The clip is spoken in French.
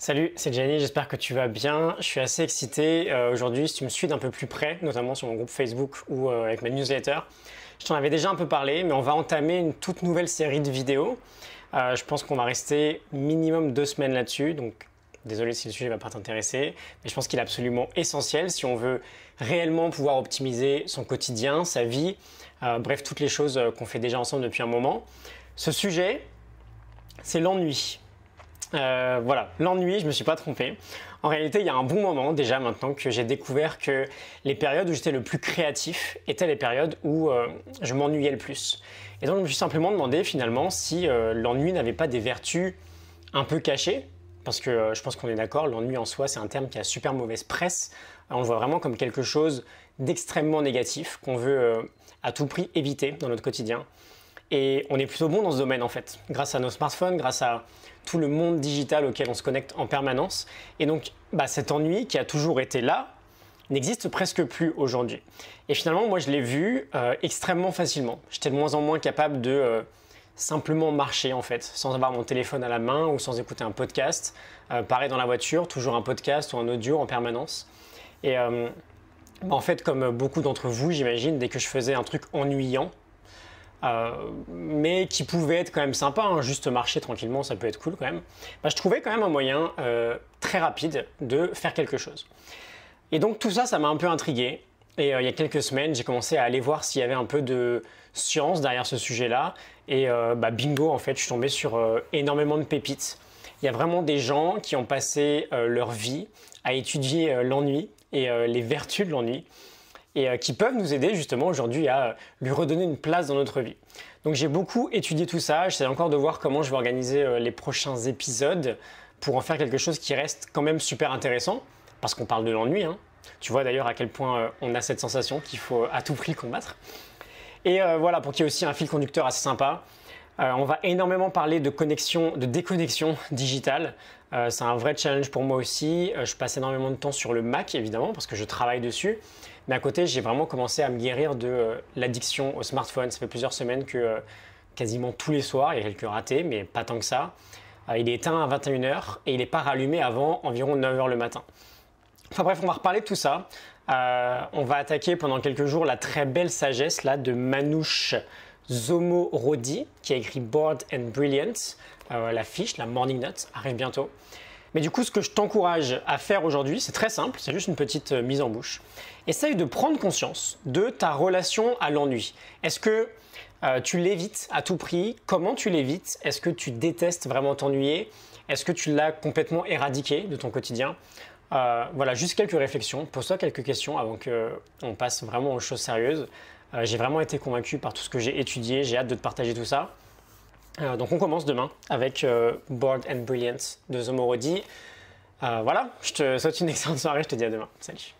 Salut, c'est Gianni, j'espère que tu vas bien. Je suis assez excité aujourd'hui, si tu me suis d'un peu plus près, notamment sur mon groupe Facebook ou avec ma newsletter. Je t'en avais déjà un peu parlé, mais on va entamer une toute nouvelle série de vidéos. Je pense qu'on va rester minimum 2 semaines là-dessus, donc désolé si le sujet ne va pas t'intéresser, mais je pense qu'il est absolument essentiel si on veut réellement pouvoir optimiser son quotidien, sa vie, bref, toutes les choses qu'on fait déjà ensemble depuis un moment. Ce sujet, c'est l'ennui. Voilà, l'ennui, je ne me suis pas trompé. En réalité, il y a un bon moment déjà maintenant que j'ai découvert que les périodes où j'étais le plus créatif étaient les périodes où je m'ennuyais le plus. Et donc je me suis simplement demandé finalement si l'ennui n'avait pas des vertus un peu cachées, parce que je pense qu'on est d'accord, l'ennui en soi c'est un terme qui a super mauvaise presse. On le voit vraiment comme quelque chose d'extrêmement négatif qu'on veut à tout prix éviter dans notre quotidien. Et on est plutôt bon dans ce domaine en fait, grâce à nos smartphones, grâce à tout le monde digital auquel on se connecte en permanence. Et donc cet ennui qui a toujours été là n'existe presque plus aujourd'hui. Et finalement, moi je l'ai vu extrêmement facilement. J'étais de moins en moins capable de simplement marcher en fait, sans avoir mon téléphone à la main ou sans écouter un podcast. Pareil dans la voiture, toujours un podcast ou un audio en permanence. Et en fait, comme beaucoup d'entre vous, j'imagine, dès que je faisais un truc ennuyant, mais qui pouvait être quand même sympa, hein, juste marcher tranquillement, ça peut être cool quand même, je trouvais quand même un moyen très rapide de faire quelque chose. Et donc tout ça, ça m'a un peu intrigué. Et il y a quelques semaines, j'ai commencé à aller voir s'il y avait un peu de science derrière ce sujet-là. Et bingo, en fait, je suis tombé sur énormément de pépites. Il y a vraiment des gens qui ont passé leur vie à étudier l'ennui et les vertus de l'ennui, et qui peuvent nous aider justement aujourd'hui à lui redonner une place dans notre vie. Donc j'ai beaucoup étudié tout ça, j'essaie encore de voir comment je vais organiser les prochains épisodes pour en faire quelque chose qui reste quand même super intéressant, parce qu'on parle de l'ennui, hein. Tu vois d'ailleurs à quel point on a cette sensation qu'il faut à tout prix combattre. Et voilà, pour qu'il y ait aussi un fil conducteur assez sympa, on va énormément parler de connexion, de déconnexion digitale. C'est un vrai challenge pour moi aussi. Je passe énormément de temps sur le Mac évidemment parce que je travaille dessus. Mais à côté, j'ai vraiment commencé à me guérir de l'addiction au smartphone. Ça fait plusieurs semaines que quasiment tous les soirs, il y a quelques ratés, mais pas tant que ça. Il est éteint à 21h et il n'est pas rallumé avant environ 9h le matin. Enfin bref, on va reparler de tout ça. On va attaquer pendant quelques jours la très belle sagesse là, de Manoush Zomorodi qui a écrit Bored and Brilliant. La fiche, la Morning Note, arrive bientôt. Mais du coup, ce que je t'encourage à faire aujourd'hui, c'est très simple, c'est juste une petite mise en bouche. Essaye de prendre conscience de ta relation à l'ennui. Est-ce que tu l'évites à tout prix? Comment tu l'évites? Est-ce que tu détestes vraiment t'ennuyer? Est-ce que tu l'as complètement éradiqué de ton quotidien? Voilà, juste quelques réflexions. Pose-toi quelques questions avant qu'on passe vraiment aux choses sérieuses. J'ai vraiment été convaincu par tout ce que j'ai étudié. J'ai hâte de te partager tout ça. Donc on commence demain avec Bored and Brilliant de Zomorodi. Voilà, je te souhaite une excellente soirée. Je te dis à demain. Salut.